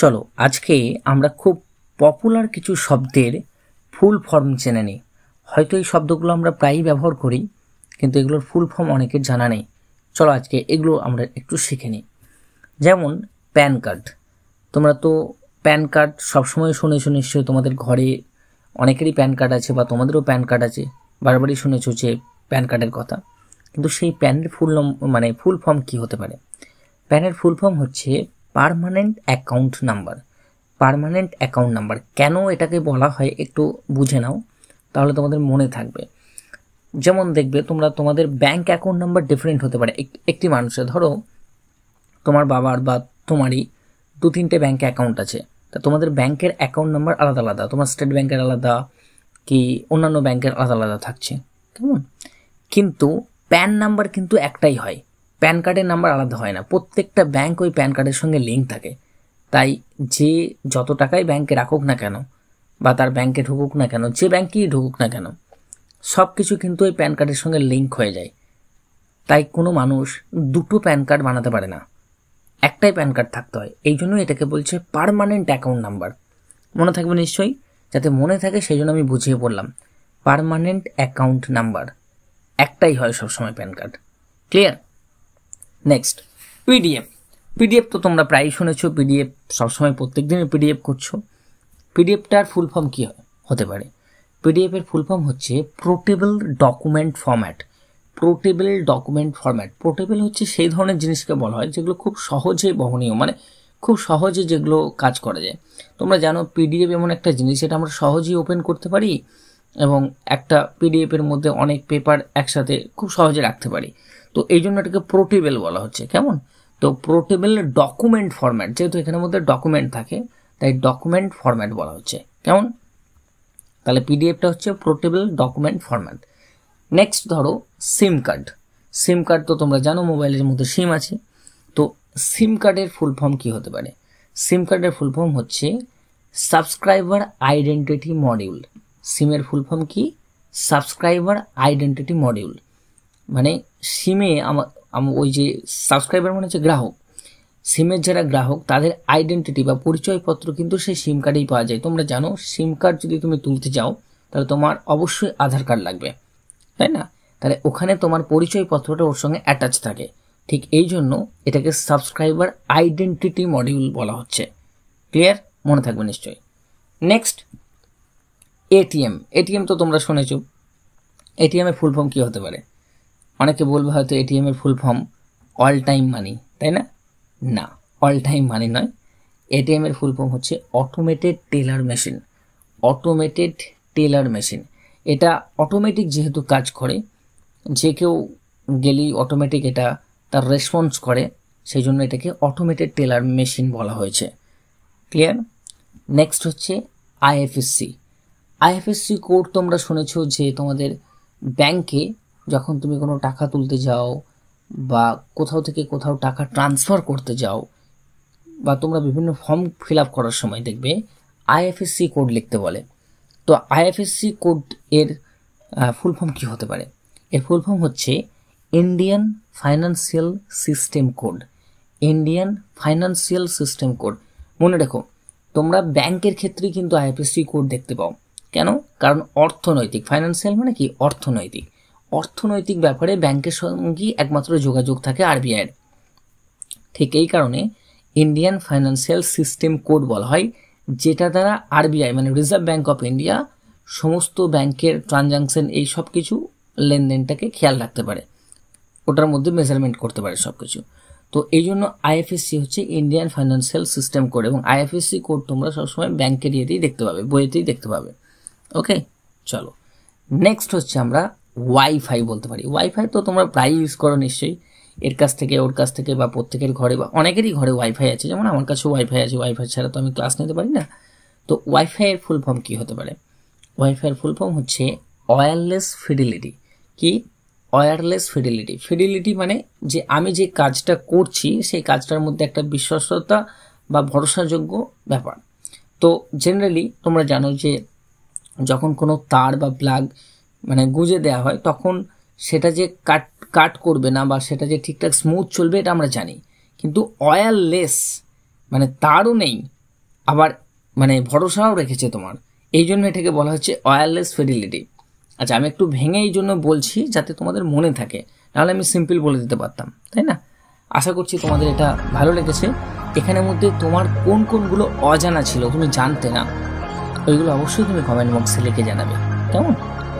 চলো আজকে আমরা খুব পপুলার কিছু শব্দের ফুল ফর্ম জেনে নিই। হয়তো এই শব্দগুলো আমরা প্রায়ই ব্যবহার করি, কিন্তু এগুলোর ফুল ফর্ম অনেকের জানা নেই। চলো আজকে এগুলো আমরা একটু শিখে নিই। যেমন প্যান কার্ড। তোমরা তো প্যান কার্ড সবসময় শুনেছো নিশ্চয়ই, তোমাদের ঘরে অনেকেরই প্যান কার্ড আছে বা তোমাদেরও প্যান কার্ড আছে, বারবারই শুনেছো যে প্যান কার্ডের কথা। কিন্তু সেই প্যানের ফুল ফর্ম কী হতে পারে? প্যানের ফুল ফর্ম হচ্ছে permanent account number. Permanent account number কেন এটাকে বলা হয় একটু বুঝে নাও, তাহলে তোমাদের মনে থাকবে। যেমন দেখবে তোমরা তোমাদের ব্যাংক অ্যাকাউন্ট নাম্বার ডিফারেন্ট হতে পারে একটি মানুষের। ধরো তোমার বাবার বা তোমারই 2-3টে ব্যাংকে অ্যাকাউন্ট আছে, তা তোমাদের ব্যাংকের অ্যাকাউন্ট নাম্বার আলাদা আলাদা, তোমার স্টেট ব্যাংকের আলাদা কি অন্যান্য ব্যাংকের আলাদা আলাদা থাকছে, কেমন? কিন্তু প্যান নাম্বার কিন্তু একটাই হয়, প্যান কার্ডের নাম্বার আলাদা হয় না। প্রত্যেকটা ব্যাংক ওই প্যান কার্ডের সঙ্গে লিঙ্ক থাকে, তাই যে যত টাকাই ব্যাংকে রাখুক না কেন বা তার ব্যাংকে ঢুকুক না কেন, যে ব্যাংকেই ঢুকুক না কেন, সব কিছু কিন্তু ওই প্যান কার্ডের সঙ্গে লিঙ্ক হয়ে যায়। তাই কোনো মানুষ দুটো প্যান কার্ড বানাতে পারে না, একটাই প্যান কার্ড থাকতে হয়। এই জন্য এটাকে বলছে পার্মানেন্ট অ্যাকাউন্ট নাম্বার। মনে থাকবে নিশ্চয়ই, যাতে মনে থাকে সেই জন্য আমি বুঝিয়ে পড়লাম। পার্মানেন্ট অ্যাকাউন্ট নাম্বার একটাই হয় সবসময় pan card. Clear? Next, PDF. PDF তো তোমরা প্রায়ই শুনেছো, পিডিএফ সবসময় প্রত্যেক দিনই পিডিএফ করছো। পিডিএফটার ফুল ফর্ম কী হতে পারে? পিডিএফের ফুল ফর্ম হচ্ছে portable document format. Portable document format. Portable হচ্ছে সেই ধরনের জিনিসকে বলা হয় যেগুলো খুব সহজে বহনীয়, মানে খুব সহজে যেগুলো কাজ করা যায়। তোমরা জানো পিডিএফ এমন একটা জিনিস, এটা আমরা সহজেই ওপেন করতে পারি এবং একটা পিডিএফের মধ্যে অনেক পেপার একসাথে খুব সহজে রাখতে পারি। তো এই জন্য এটাকে পোর্টেবল বলা হচ্ছে। কেমন? তো পোর্টেবল ডকুমেন্ট ফরম্যাট, যেহেতু এখানের মধ্যে ডকুমেন্ট থাকে তাই ডকুমেন্ট ফরম্যাট বলা হচ্ছে। কেমন? তাহলে পিডিএফটা হচ্ছে পোর্টেবল ডকুমেন্ট ফরম্যাট। নেক্সট ধরো সিম কার্ড। সিম কার্ড তো তোমরা জানো মোবাইলের মধ্যে সিম আছে। তো সিম কার্ডের ফুল ফর্ম কী হতে পারে? সিম কার্ডের ফুল ফর্ম হচ্ছে সাবস্ক্রাইবার আইডেন্টিটি মডিউল। সিমের ফুল ফর্ম কি? Subscriber identity module. মানে সিমে ওই যে সাবস্ক্রাইবার মানে হচ্ছে গ্রাহক, সিমের যারা গ্রাহক তাদের আইডেন্টিটি বা পরিচয়পত্র কিন্তু সেই সিম কার্ডেই পাওয়া যায়। তোমরা জানো সিম কার্ড যদি তুমি তুলতে যাও তাহলে তোমার অবশ্যই আধার কার্ড লাগবে, তাই না? তাহলে ওখানে তোমার পরিচয়পত্রটা ওর সঙ্গে অ্যাটাচ থাকে। ঠিক এই জন্য এটাকে সাবস্ক্রাইবার আইডেন্টিটি মডিউল বলা হচ্ছে। ক্লিয়ার? মনে থাকবে নিশ্চয়ই। Next, ATM. এটিএম তো তোমরা শুনেছো। এটিএম এর ফুল ফর্ম কী হতে পারে? অনেকে বলবে হয়তো এটিএম এর full form all time money, তাই না? না, অল টাইম মানি নয়। এটিএম এর ফুল ফর্ম হচ্ছে automated teller machine. Automated teller machine. এটা অটোমেটিক যেহেতু কাজ করে, যে কেউ গেলেই অটোমেটিক এটা তার রেসপন্স করে, সেই জন্য এটাকে অটোমেটেড টেলার মেশিন বলা হয়েছে। ক্লিয়ার? নেক্সট হচ্ছে আইএফএসসি। আইএফএসসি কোড তোমরা শুনেছো যে তোমাদের ব্যাংকে যখন তুমি কোনো টাকা তুলতে যাও বা কোথাও থেকে কোথাও টাকা ট্রান্সফার করতে যাও বা তোমরা বিভিন্ন ফর্ম ফিল আপ করার সময় দেখবে আইএফএসসি কোড লিখতে বলে। তো আইএফএসসি কোড এর ফুল ফর্ম কী হতে পারে? এর ফুল ফর্ম হচ্ছে Indian financial system code. Indian financial system code. মনে রেখো, তোমরা ব্যাংকের ক্ষেত্রে কিন্তু আইএফএসসি কোড দেখতে পাও। কেন? কারণ অর্থনৈতিক, ফাইন্যান্সিয়াল মানে কি? অর্থনৈতিক। অর্থনৈতিক ব্যাপারে ব্যাংকের সঙ্গে একমাত্র যোগাযোগ থাকে আরবিআইয়ের। ঠিক এই কারণে ইন্ডিয়ান ফাইন্যান্সিয়াল সিস্টেম কোড বলা হয়, যেটা দ্বারা আরবিআই মানে রিজার্ভ ব্যাঙ্ক অফ ইন্ডিয়া সমস্ত ব্যাংকের ট্রানজাকশন এই সব কিছু লেনদেনটাকে খেয়াল রাখতে পারে, ওটার মধ্যে মেজারমেন্ট করতে পারে সব কিছু। তো এই জন্য আইএফএসসি হচ্ছে ইন্ডিয়ান ফাইন্যান্সিয়াল সিস্টেম কোড, এবং আইএফএসসি কোড তোমরা সবসময় ব্যাংকের ইয়েতেই দেখতে পাবে, বইয়েতেই দেখতে পাবে। ওকে, চলো নেক্সট হচ্ছে আমরা ওয়াইফাই বলতে পারি। ওয়াইফাই তো তোমরা প্রায় ইউজ করো নিশ্চয়ই, এর কাছ থেকে ওর কাছ থেকে বা প্রত্যেকের ঘরে বা অনেকেরই ঘরে ওয়াইফাই আছে। যেমন আমার কাছেও ওয়াইফাই আছে, ওয়াইফাই ছাড়া তো আমি ক্লাস নিতে পারি না। তো ওয়াইফাই এর ফুল ফর্ম কী হতে পারে? ওয়াইফাই এর ফুল ফর্ম হচ্ছে ওয়্যারলেস ফিডিলিটি। কি? Wireless fidelity. ফিডিলিটি মানে যে আমি যে কাজটা করছি সেই কাজটার মধ্যে একটা বিশ্বস্ততা বা ভরসাযোগ্য ব্যাপার। তো জেনারেলি তোমরা জানো যে যখন কোনো তার বা প্লাগ মানে গুঁজে দেওয়া হয় তখন সেটা যে কাট করবে না বা সেটা যে ঠিকঠাক স্মুথ চলবে এটা আমরা জানি, কিন্তু ওয়্যারলেস মানে তারও নেই আবার মানে ভরসাও রেখেছে তোমার, এই জন্য এটাকে বলা হচ্ছে ওয়্যারলেস ফিডিলিটি। আচ্ছা, আমি একটু ভেঙে এই জন্য বলছি যাতে তোমাদের মনে থাকে, নাহলে আমি সিম্পল বলে দিতে পারতাম, তাই না? আশা করছি তোমাদের এটা ভালো লেগেছে। এখানের মধ্যে তোমার কোন কোনগুলো অজানা ছিল, তুমি জানতে না, ওইগুলো অবশ্যই তুমি কমেন্ট বক্সে লিখে জানাবে, কেমন?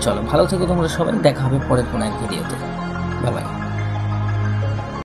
চলো, ভালো থেকো তোমরা সবাই, দেখা হবে পরের কোনো এক ভিডিওতে। Bye bye.